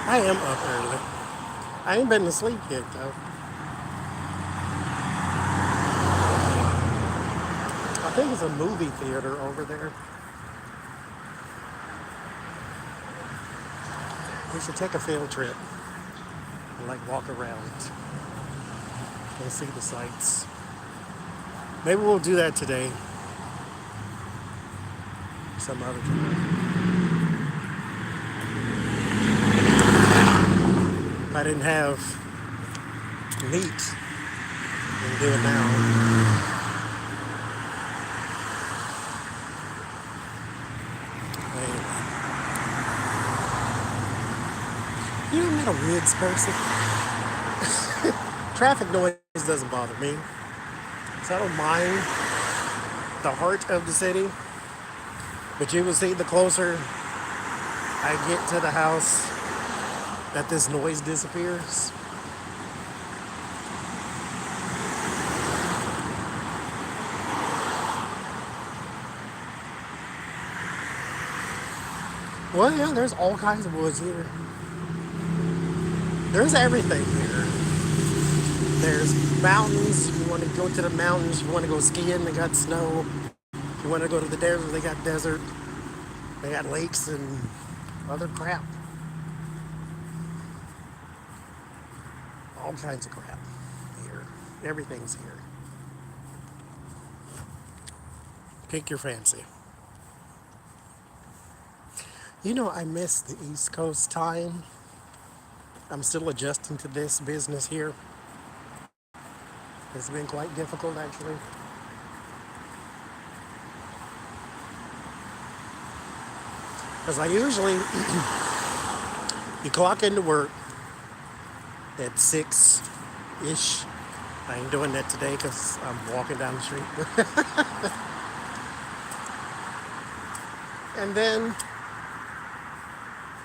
I am up early. I ain't been to sleep yet though. I think it's a movie theater over there. We should take a field trip and like walk around and see the sights. Maybe we'll do that today. Some other time. If I didn't have meat, we can do it now. You know, I'm not a woods person. Traffic noise doesn't bother me. So I don't mind the heart of the city. But you will see the closer I get to the house that this noise disappears. Well, yeah, there's all kinds of woods here. There's everything here. There's mountains. If you want to go to the mountains, if you want to go skiing, they got snow. If you want to go to the desert, they got desert. They got lakes and other crap. All kinds of crap here. Everything's here. Pick your fancy. You know, I miss the East Coast time. I'm still adjusting to this business here. It's been quite difficult, actually. Because I usually, you clock into work at 6-ish. I ain't doing that today because I'm walking down the street. And then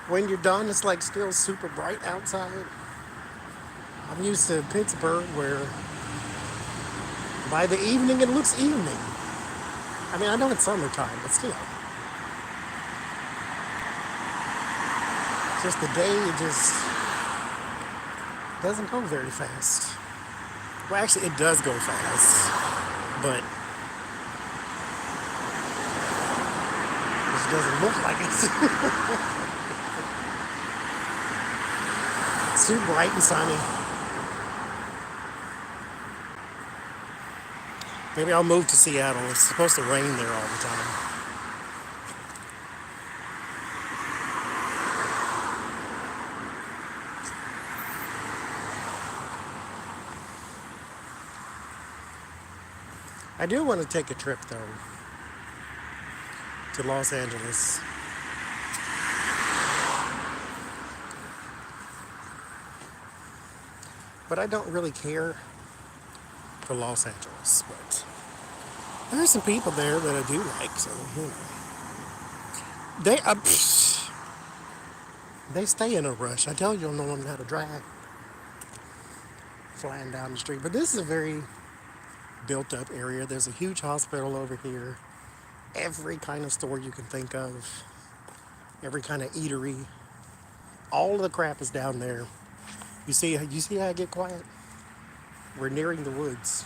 when you're done, it's like still super bright outside. I'm used to Pittsburgh where by the evening it looks evening. I mean, I know it's summertime, but still. Just the day, it just doesn't go very fast. Well, actually, it does go fast, but it just doesn't look like it. It's too bright and sunny. Maybe I'll move to Seattle. It's supposed to rain there all the time. I do want to take a trip though to Los Angeles. But I don't really care for Los Angeles. But there are some people there that I do like, so you know. They stay in a rush. I tell you, I don't know them how to drive. Flying down the street. But this is a very built up area. There's a huge hospital over here. Every kind of store you can think of. Every kind of eatery. All of the crap is down there. You see how I get quiet? We're nearing the woods.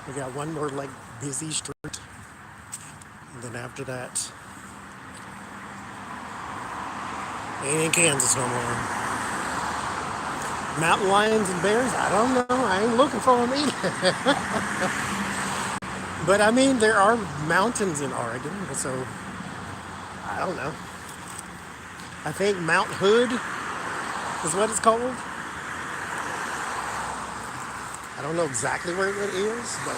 We got one more like busy street, and then after that, ain't in Kansas no more. Mountain lions and bears, I don't know. I ain't looking for them either. But I mean, there are mountains in Oregon, so I don't know. I think Mount Hood is what it's called. I don't know exactly where it is, but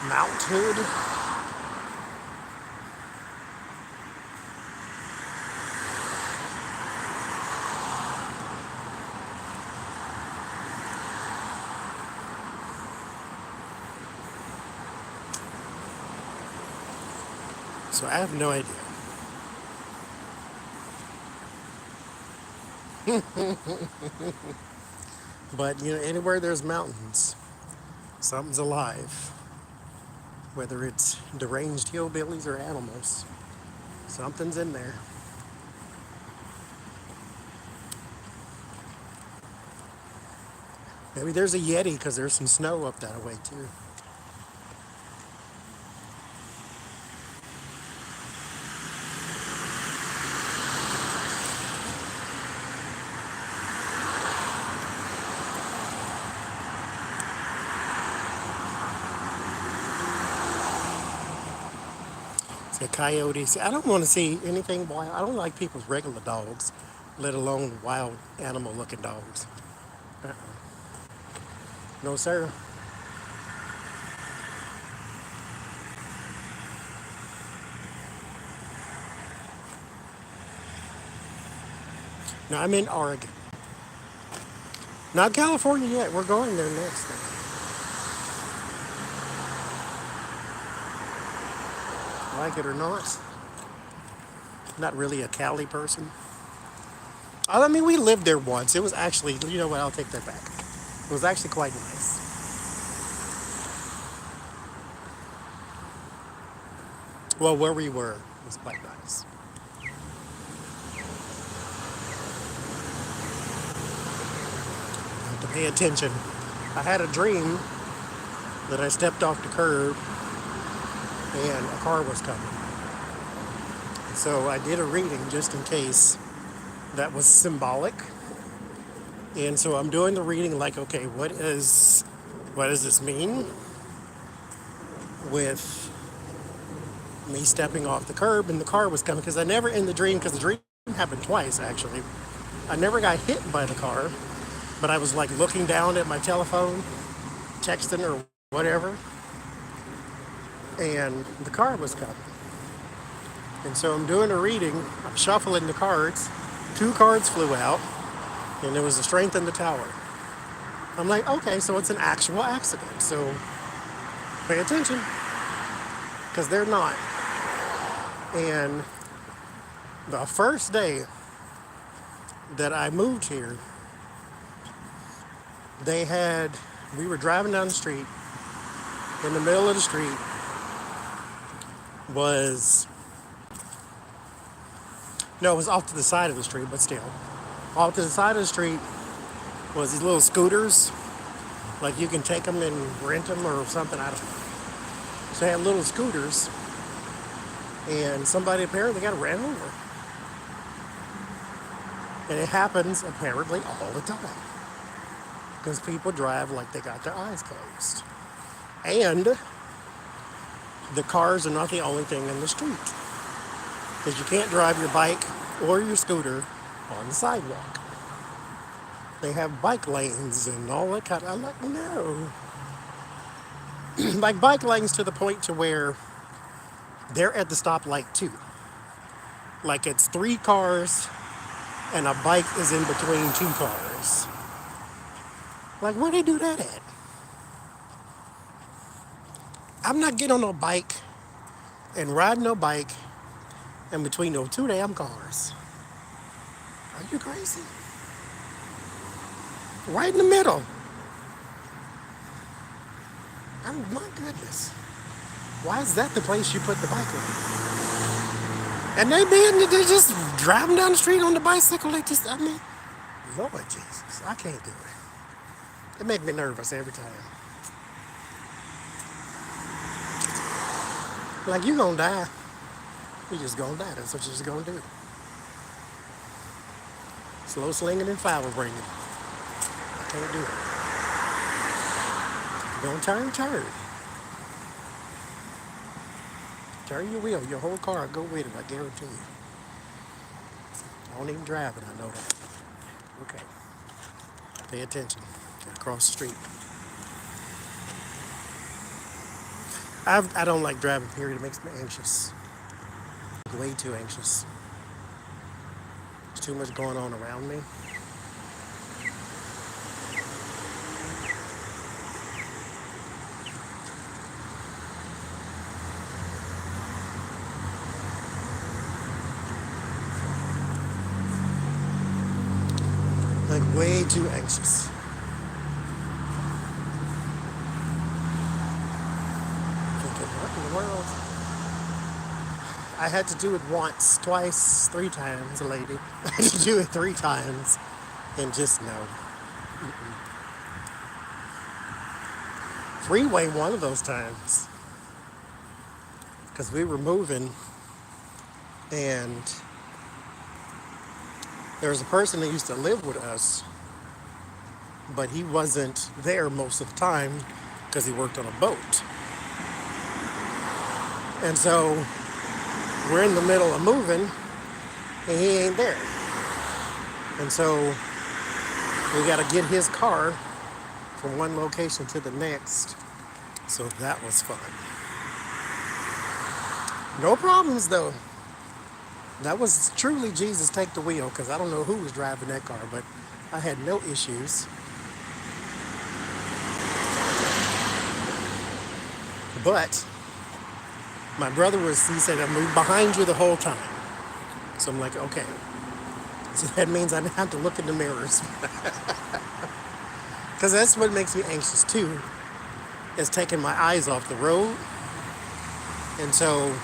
Mount Hood. So I have no idea. But you know, anywhere there's mountains, something's alive. Whether it's deranged hillbillies or animals, something's in there. Maybe there's a Yeti because there's some snow up that way too. The coyotes. I don't want to see anything wild. I don't like people's regular dogs, let alone wild animal looking dogs. Uh-uh. No, sir. No, I'm in Oregon. Not California yet. We're going there next. Like it or not. Not really a Cali person. I mean, we lived there once. It was actually, you know what, I'll take that back. It was actually quite nice. Well, where we were was quite nice. To pay attention. I had a dream that I stepped off the curb and a car was coming. So I did a reading just in case that was symbolic. And so I'm doing the reading like, okay, what does this mean with me stepping off the curb and the car was coming? Because I never in the dream, because the dream happened twice actually. I never got hit by the car, but I was like looking down at my telephone, texting or whatever, and the car was coming. And so I'm doing a reading, I'm shuffling the cards, 2 cards flew out, and there was a strength in the tower. I'm like, okay, so it's an actual accident, so pay attention, because they're not. And the first day that I moved here, we were driving down the street, in the middle of the street was, no, it was off to the side of the street, but still. Off to the side of the street was these little scooters, like you can take them and rent them or something, I don't know. So they had little scooters, and somebody apparently got ran over. And it happens apparently all the time. Because people drive like they got their eyes closed. And the cars are not the only thing in the street. Because you can't drive your bike or your scooter on the sidewalk. They have bike lanes and all that kind of, I'm like, no. Like bike lanes to the point to where they're at the stoplight too. Like it's 3 cars and a bike is in between 2 cars. Like, where they do that at? I'm not getting on no bike and riding no bike in between those 2 damn cars. Are you crazy? Right in the middle. Oh my goodness. Why is that the place you put the bike on? And they're just driving down the street on the bicycle. They just, I mean, Lord Jesus, I can't do it. It makes me nervous every time. Like, you gonna die. You just gonna die. That's what you're just gonna do. Slow slinging and foul bringing. Can't do it. You're gonna turn, turn. Turn your wheel. Your whole car will go with it, I guarantee you. I don't even drive it, I know that. Okay. Pay attention. Across the street. I don't like driving, period. It makes me anxious. Way too anxious. There's too much going on around me. Like, way too anxious. Thinking, what in the world? I had to do it once, twice, 3 times, lady. I had to do it 3 times. And just no. Freeway one of those times. Because we were moving and there was a person that used to live with us, but he wasn't there most of the time because he worked on a boat. And so we're in the middle of moving and he ain't there. And so we got to get his car from one location to the next. So that was fun. No problems though. That was truly Jesus take the wheel, because I don't know who was driving that car, but I had no issues. But my brother he said, I'm behind you the whole time. So I'm like, okay. So that means I didn't have to look in the mirrors. Because that's what makes me anxious too, is taking my eyes off the road. And so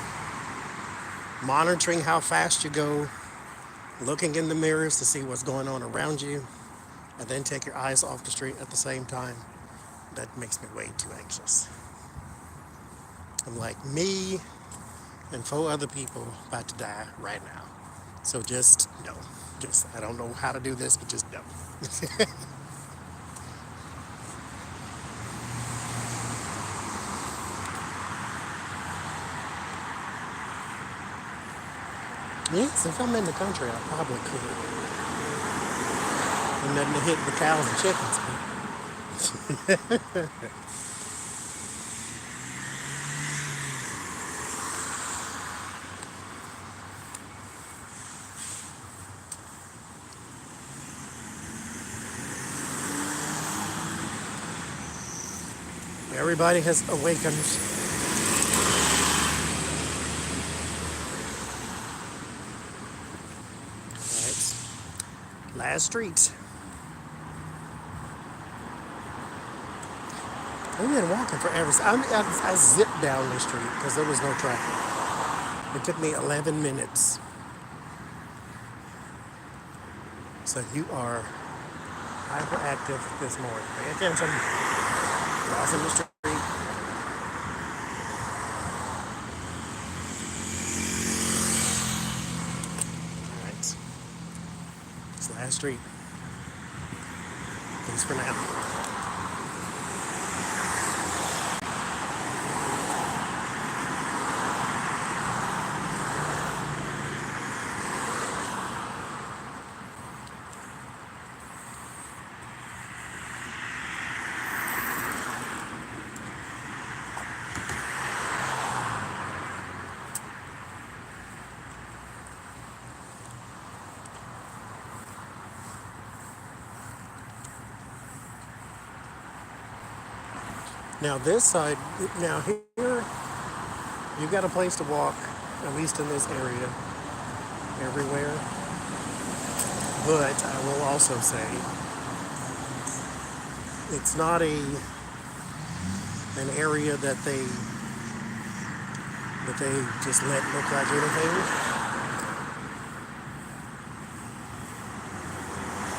monitoring how fast you go, looking in the mirrors to see what's going on around you, and then take your eyes off the street at the same time, that makes me way too anxious. I'm like, me and 4 other people about to die right now. So just no. Just, I don't know how to do this, but just no. Yes, if I'm in the country, I probably could. And nothing to hit the cows and chickens. Everybody has awakened. All right. Last street. We've been walking forever. I zipped down the street because there was no traffic. It took me 11 minutes. So you are hyperactive this morning. Pay attention. Crossing the street. All right. It's the last street. Thanks for now. Now this side, now here, you've got a place to walk, at least in this area, everywhere. But I will also say, it's not an area that they just let look like anything.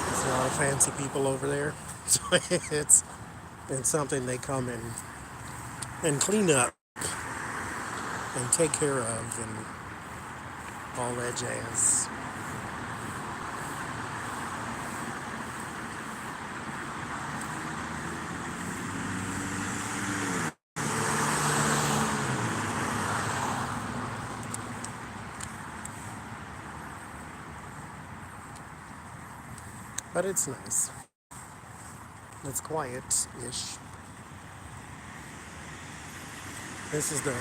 There's a lot of fancy people over there, so it's something they come and clean up and take care of and all that jazz. But it's nice. It's quiet-ish. This is the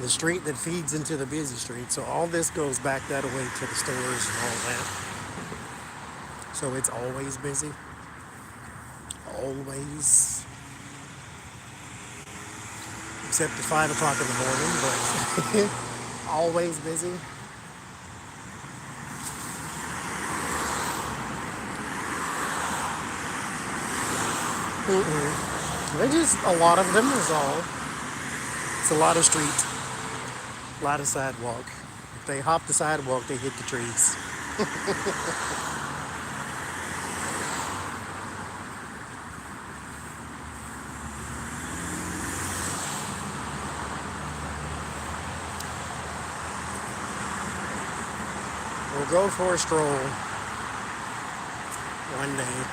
street that feeds into the busy street. So all this goes back that way to the stores and all that. So it's always busy. Always. Except at 5 o'clock in the morning, but always busy. They're just a lot of them is all. It's a lot of street, a lot of sidewalk. If they hop the sidewalk, they hit the trees. We'll go for a stroll one day.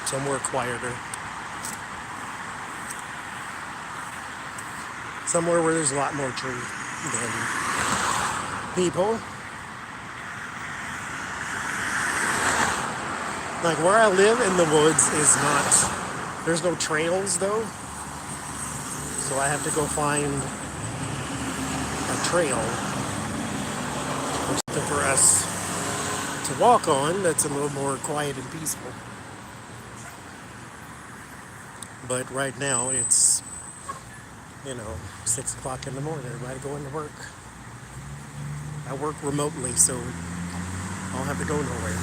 Somewhere quieter. Somewhere where there's a lot more tree than people. Like where I live in the woods is not, there's no trails though. So I have to go find a trail or something for us to walk on that's a little more quiet and peaceful. But right now it's, 6 o'clock in the morning, everybody going to work. I work remotely, so I don't have to go nowhere.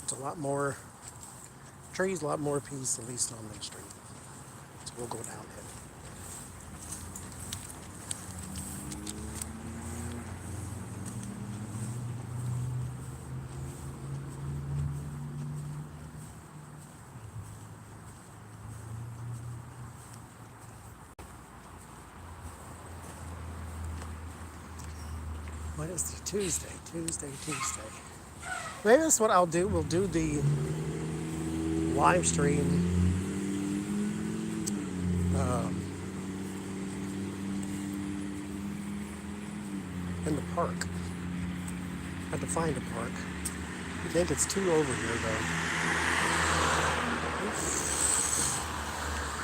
It's a lot more trees, a lot more peace, at least on Main Street. So we'll go down it. What is the Tuesday? Tuesday. Maybe that's what I'll do. We'll do the live stream in the park. I have to find a park. I think it's 2 over here though.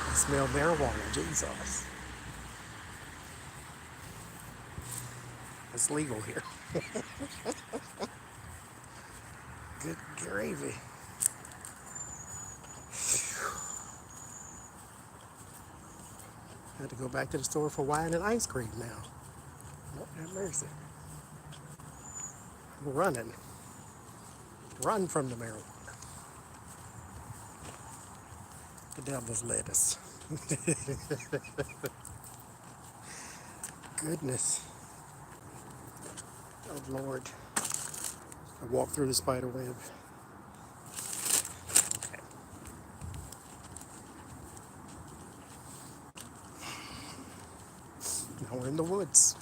I smell marijuana, Jesus. It's legal here. Good gravy. I had to go back to the store for wine and ice cream now. Lord have mercy. I'm running. Run from the marijuana. The devil's lettuce. Goodness. Oh Lord. I walk through the spider web. Okay. Now we're in the woods.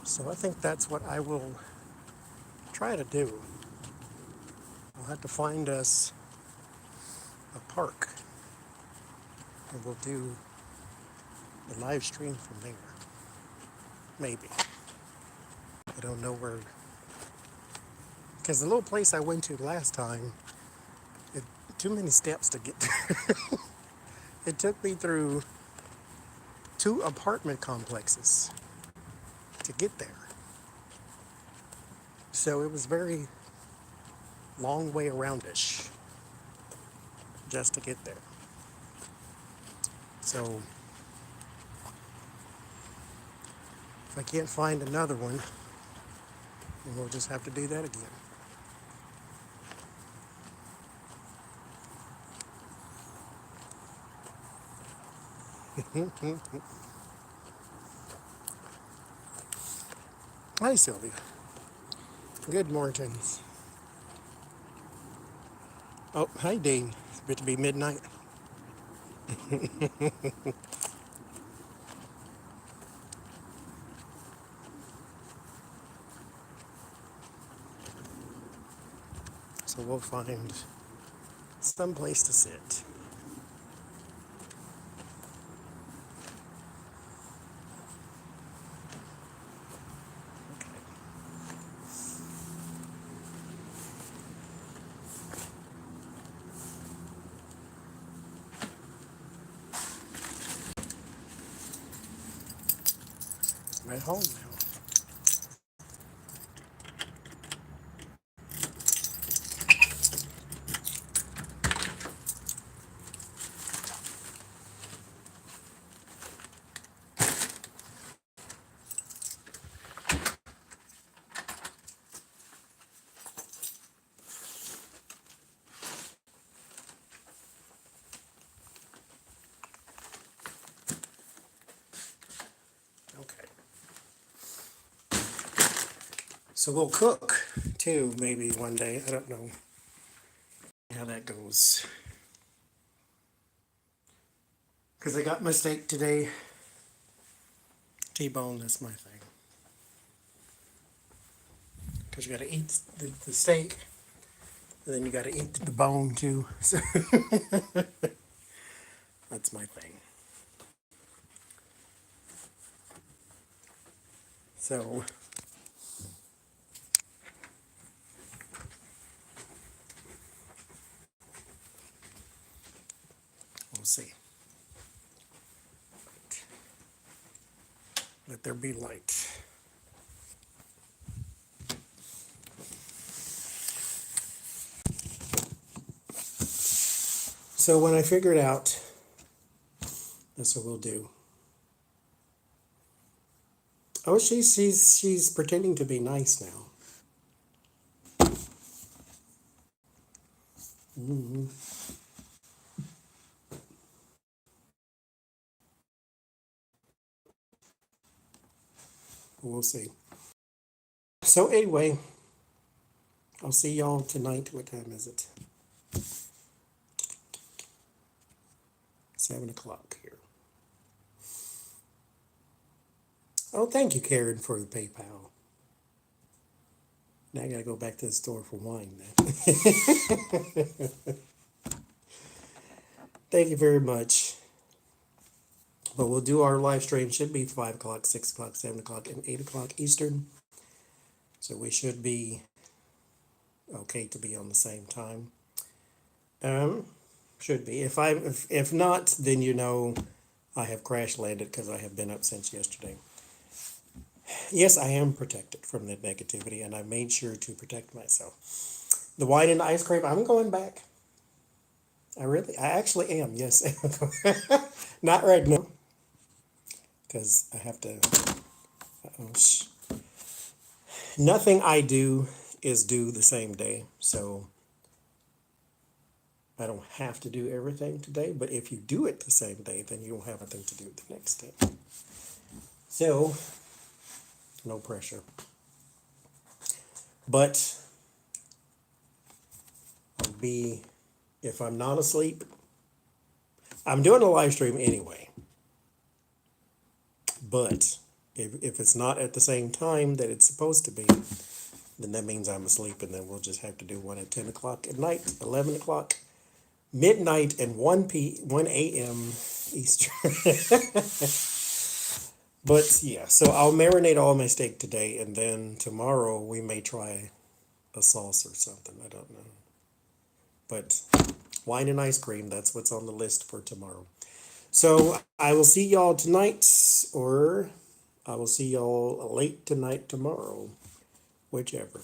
So I think that's what I will try to do. We'll have to find us a park and we'll do the live stream from there. Maybe. I don't know where, because the little place I went to last time, too many steps to get there. It took me through 2 apartment complexes to get there. So it was very long way aroundish just to get there. So if I can't find another one, then we'll just have to do that again. Hi, Sylvia. Good morning. Oh, hi, Dean. It's about to be midnight. So we'll find some place to sit. I'm at home now. Okay. So we'll cook too, maybe one day. I don't know how that goes. Because I got my steak today. T-bone, that's my thing. Because you got to eat the steak, and then you got to eat the bone too. So that's my thing. So we'll see. Let there be light. So when I figure it out, that's what we'll do. Oh, she's pretending to be nice now. Mm-hmm. We'll see. So anyway, I'll see y'all tonight. What time is it? 7 o'clock here. Oh, thank you, Karen, for the PayPal. Now I gotta go back to the store for wine then. Thank you very much. But we'll do our live stream. Should be 5 o'clock, 6 o'clock, 7 o'clock, and 8 o'clock Eastern. So we should be okay to be on the same time. Should be. If not, then you know I have crash landed because I have been up since yesterday. Yes, I am protected from the negativity, and I made sure to protect myself. The wine and ice cream, I'm going back. I actually am, yes. Not right now, because I have to, nothing I do is due the same day, so I don't have to do everything today, but if you do it the same day, then you don't have anything to do the next day. So, no pressure. But if I'm not asleep, I'm doing a live stream anyway. But if it's not at the same time that it's supposed to be, then that means I'm asleep, and then we'll just have to do one at 10 o'clock at night, 11 o'clock, midnight, and 1 a.m. Eastern. But yeah, so I'll marinate all my steak today, and then tomorrow we may try a sauce or something. I don't know. But wine and ice cream, that's what's on the list for tomorrow. So I will see y'all tonight, or I will see y'all late tonight tomorrow, whichever.